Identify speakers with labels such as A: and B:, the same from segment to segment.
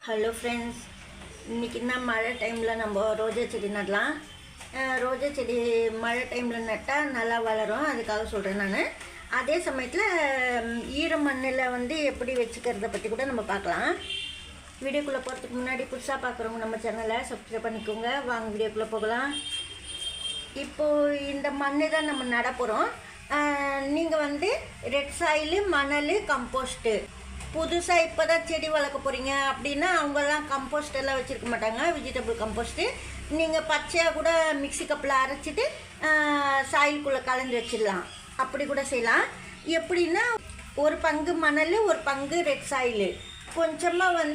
A: Hello friends, இன்றைக்கி என்ன மழை டைமில் நம்ம ரோஜா செடி நடலாம். ரோஜா செடி மழை டைமில் நட்டால் நல்லா வளரும், அதுக்காக சொல்கிறேன் நான். அதே சமயத்தில் ஈர மண்ணில் எப்படி வச்சுக்கிறத பற்றி கூட நம்ம பார்க்கலாம். வீடியோக்குள்ளே போகிறதுக்கு முன்னாடி புதுசாக பார்க்குறவங்க நம்ம சேனலை சப்ஸ்கிரைப் பண்ணிக்கோங்க. வாங்க வீடியோக்குள்ளே போகலாம். இப்போது இந்த மண் தான் நம்ம நட போகிறோம். நீங்கள் ரெட் சாயிலு, மணல், கம்போஸ்ட்டு புதுசாக இப்போ தான் செடி வளர்க்க போகிறீங்க அப்படின்னா அவங்கெல்லாம் கம்போஸ்ட் எல்லாம் வச்சுருக்க மாட்டாங்க, வெஜிடபிள் கம்போஸ்ட்டு. நீங்கள் பச்சையாக கூட மிக்ஸி கப்பில் அரைச்சிட்டு சாயிலுக்குள்ளே கலந்து வச்சிடலாம், அப்படி கூட செய்யலாம். எப்படின்னா ஒரு பங்கு மணல், ஒரு பங்கு ரெட் சாயிலு, கொஞ்சமாக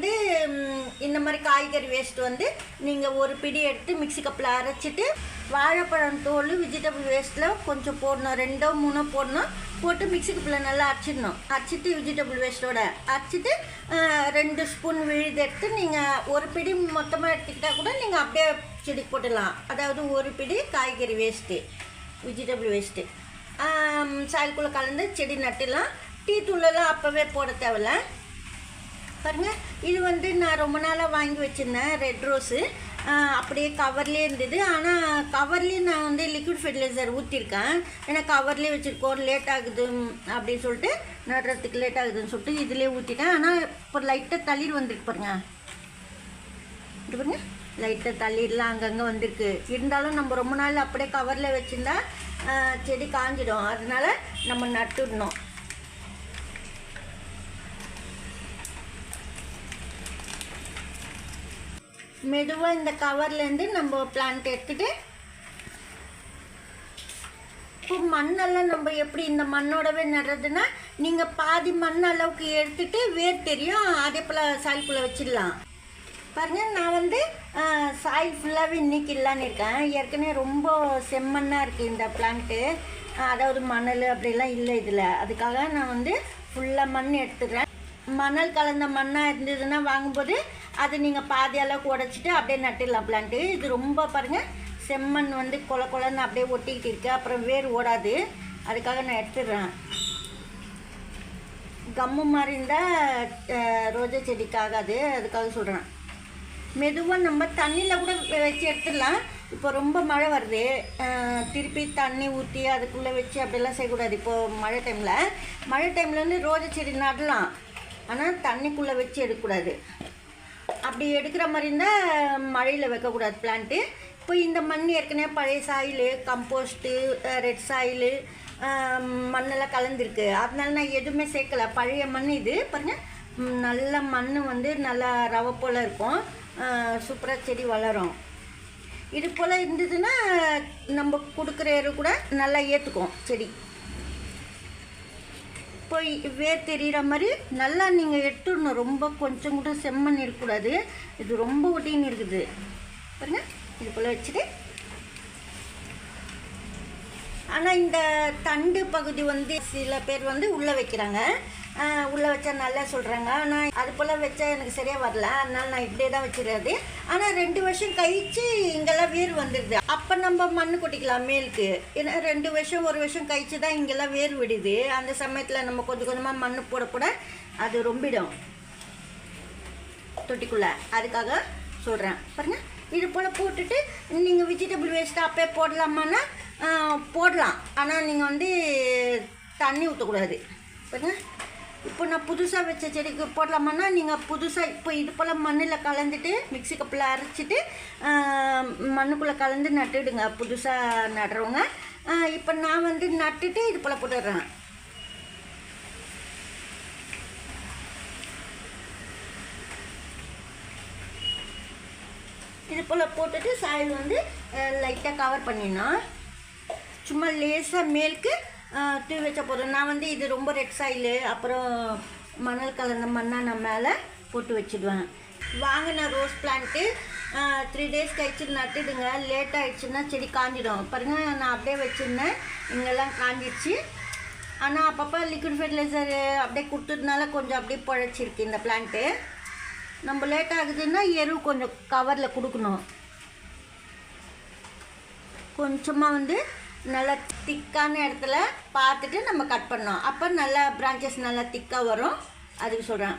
A: இந்த மாதிரி காய்கறி வேஸ்ட்டு நீங்கள் ஒரு பிடி எடுத்து மிக்ஸி கப்பில் அரைச்சிட்டு வாழைப்பழம் தோல் வெஜிடபிள் வேஸ்ட்டில் கொஞ்சம் போடணும், 2-3 போடணும். போட்டு மிக்ஸி கப்பில் நல்லா அரைச்சிடணும். அரைச்சிட்டு வெஜிடபிள் வேஸ்ட்டோட அரைச்சிட்டு 2 ஸ்பூன் விழுது எடுத்து நீங்கள் ஒரு பிடி மொத்தமாக எடுத்துக்கிட்டால் கூட நீங்கள் அப்படியே செடி போட்டுடலாம். அதாவது ஒரு பிடி காய்கறி வேஸ்ட்டு, வெஜிடபிள் வேஸ்ட்டு சாயலுக்குள்ளே கலந்து செடி நட்டுடலாம். டீ தூளெல்லாம் அப்போவே போட தேவையில்ல. பாருங்கள், இது நான் ரொம்ப நாளாக வாங்கி வச்சுருந்தேன் ரெட் ரோஸு. அப்படியே கவர்லேயே இருந்தது. ஆனால் கவர்லேயே நான் லிக்விட் ஃபெர்டிலைசர் ஊற்றிருக்கேன். ஏன்னா கவர்லேயே வச்சுருக்கோம், லேட் ஆகுது அப்படின்னு சொல்லிட்டு, நடுறதுக்கு லேட் ஆகுதுன்னு சொல்லிட்டு இதிலே ஊற்றிட்டேன். ஆனால் இப்போ லைட்டாக தளிர் வந்துருக்கு பாருங்க. இது பாருங்க, லைட்டாக தளிர்லாம் அங்கங்கே வந்திருக்கு. இருந்தாலும் நம்ம ரொம்ப நாள் அப்படியே கவரில் வச்சுருந்தா செடி காஞ்சிடும். அதனால நம்ம நட்டுடணும். மெதுவாக இந்த கவர்லேருந்து நம்ம பிளான்ட் எடுத்துகிட்டு, இப்போ மண்ணெல்லாம் நம்ம எப்படி இந்த மண்ணோடவே நடுறதுன்னா, நீங்கள் பாதி மண் அளவுக்கு எடுத்துகிட்டு வேர் தெரியும், அதே போல் சாயிலுக்குள்ளே வச்சிடலாம். பாருங்கள், நான் சாயில் ஃபுல்லாகவே நீக்கிடலான்னு இருக்கேன். ஏற்கனவே ரொம்ப செம்மண்ணாக இருக்குது இந்த பிளான்ட்டு, அதாவது மணல் அப்படிலாம் இல்லை இதில். அதுக்காக நான் ஃபுல்லாக மண் எடுத்துடுறேன். மணல் கலந்த மண்ணாக இருந்ததுன்னா வாங்கும்போது அது நீங்கள் பாதி அளவுக்கு உடச்சிட்டு அப்படியே நட்டுடலாம் பிளான்ட்டு. இது ரொம்ப பாருங்கள், செம்மண் கொல கொலன்னு அப்படியே ஒட்டிக்கிட்டு இருக்கு, அப்புறம் வேர் ஓடாது. அதுக்காக நான் எடுத்துடுறேன். கம்மு மாதிரி இருந்தால் ரோஜா செடிக்கு ஆகாது, அதுக்காக சொல்கிறேன். மெதுவாக நம்ம தண்ணியில் கூட வச்சு எடுத்துடலாம். இப்போ ரொம்ப மழை வருது, திருப்பி தண்ணி ஊற்றி அதுக்குள்ளே வச்சு அப்படிலாம் செய்யக்கூடாது. இப்போது மழை டைமில் ரோஜா செடி நடலாம், ஆனால் தண்ணிக்குள்ளே வச்சு எடுக்கக்கூடாது. அப்படி எடுக்கிற மாதிரி இருந்தால் மழையில் வைக்கக்கூடாது பிளான்ட்டு. இப்போ இந்த மண் ஏற்கனவே பழைய சாயிலு, கம்போஸ்ட்டு, ரெட் சாயிலு மண்ணெல்லாம் கலந்துருக்கு. அதனால நான் எதுவுமே சேர்க்கலை, பழைய மண் இது. பாருங்கள், நல்ல மண் நல்லா ரவை போல் இருக்கும், சூப்பராக செடி வளரும். இது போல் இருந்ததுன்னா நம்ம கொடுக்குற எரு கூட நல்லா ஏற்றுக்கும் செடி. இப்போ வேர் தெரிகிற மாதிரி நல்லா நீங்கள் எடுத்துடணும். ரொம்ப கொஞ்சம் கூட செம்மண் இருக்கக்கூடாது, இது ரொம்ப ஒட்டின்னு இருக்குது பாருங்க. இது போல் வச்சுட்டு, ஆனால் இந்த தண்டு பகுதி சில பேர் உள்ளே வைக்கிறாங்க, உள்ளே வச்சா நல்லா சொல்கிறாங்க. ஆனால் அது போல் வச்சா எனக்கு சரியாக வரல, அதனால் நான் இப்படியே தான் வச்சுருது. ஆனால் 2 வருஷம் கழித்து இங்கெல்லாம் வேர் வந்துடுது. அப்போ நம்ம மண் கொட்டிக்கலாம் மேலுக்கு. ஏன்னா 2 வருஷம் 1 வருஷம் கழித்து தான் இங்கெல்லாம் வேர் விடுது. அந்த சமயத்தில் நம்ம கொஞ்சம் கொஞ்சமாக மண் போட அது ரொம்பிடும் தொட்டிக்குள்ளே. அதுக்காக சொல்கிறேன். பாருங்கள், இது போல் போட்டுட்டு நீங்கள் வெஜிடபிள் வேஸ்ட்டாக அப்போயே போடலாமான்னா போடலாம். ஆனால் நீங்கள் தண்ணி ஊற்றக்கூடாது. பாருங்கள், இப்போ நான் புதுசாக வச்ச செடிக்கு போடலாமான்னா நீங்கள் புதுசாக இப்போ இது போல் மண்ணில் கலந்துட்டு மிக்ஸி கப்பில் அரைச்சிட்டு மண்ணுக்குள்ளே கலந்து நட்டுடுங்க, புதுசாக நடுறவங்க. இப்போ நான் நட்டுட்டு இது போல் போட்டுடுறேன். இது போல் போட்டுட்டு சாயில் லைட்டாக கவர் பண்ணிடணும். சும்மா லேசாக மேலுக்கு தூவி வச்ச போதும். நான் இது ரொம்ப ரெட் சாயிலு, அப்புறம் மணல் கலந்த மண்ணாக நான் மேலே போட்டு வச்சுடுவேன். வாங்கின ரோஸ் பிளான்ட்டு 3 டேஸ் கழிச்சு நட்டுடுங்க. லேட் ஆகிடுச்சுன்னா செடி காஞ்சிடும். பாருங்கள், நான் அப்படியே வச்சுருந்தேன், இங்கெல்லாம் காஞ்சிடுச்சு. ஆனால் அப்பப்போ லிக்விட் ஃபெர்டிலைசர் அப்படியே கொடுத்ததுனால கொஞ்சம் அப்படியே பழச்சிருக்கு இந்த பிளான்ட்டு. நம்ம லேட் ஆகுதுன்னா எரு கொஞ்சம் கவரில் கொடுக்கணும். கொஞ்சமாக நல்லா திக்கான இடத்துல பார்த்துட்டு நம்ம கட் பண்ணோம். அப்போ நல்லா பிரான்ச்சஸ் நல்லா திக்காக வரும், அதுக்கு சொல்கிறேன்.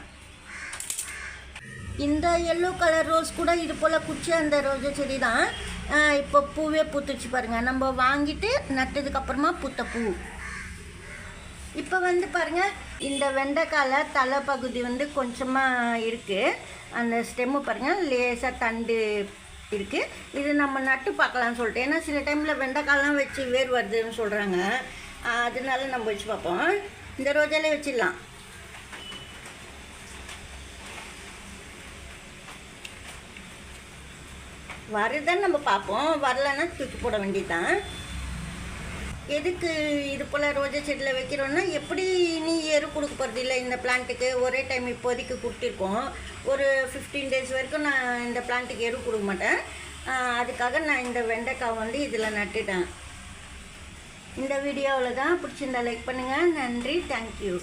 A: இந்த எல்லோ கலர் ரோஸ் கூட இது போல் குச்சி அந்த ரோஜா செடி தான். இப்போ பூவே பூத்துச்சு பாருங்கள். நம்ம வாங்கிட்டு நட்டதுக்கப்புறமா பூத்த பூ. இப்போ வந்து பாருங்கள், இந்த வெண்டைக்காயில் தலைப்பகுதி வந்து கொஞ்சமாக இருக்குது. அந்த ஸ்டெம்மு பாருங்கள், லேசாக தண்டு இருக்குது. இது நம்ம நட்டு பார்க்கலான்னு சொல்லிட்டு, ஏன்னா சில டைமில் வெண்டைக்காயெலாம் வச்சு வேர் வருதுன்னு சொல்கிறாங்க. அதனால நம்ம வச்சு பார்ப்போம். இந்த ரோஜாலே வச்சிடலாம். வருதான்னு நம்ம பார்ப்போம். வரலன்னா தூக்கி போட வேண்டியதுதான். எதுக்கு இது போல் ரோஜா செடியில் வைக்கிறோன்னா, எப்படி நீ எரு கொடுக்க போகிறது இல்லை இந்த பிளான்ட்டுக்கு. ஒரே டைம் இப்போதைக்கு கொடுத்துருக்கோம். ஒரு 15 days வரைக்கும் நான் இந்த பிளான்ட்டுக்கு எரு கொடுக்க மாட்டேன். அதுக்காக நான் இந்த வெண்டைக்காய் வந்து இதில் நட்டுட்டேன். இந்த வீடியோவில் தான் பிடிச்சிருந்தா லைக் பண்ணுங்கள். நன்றி, தேங்க்யூ.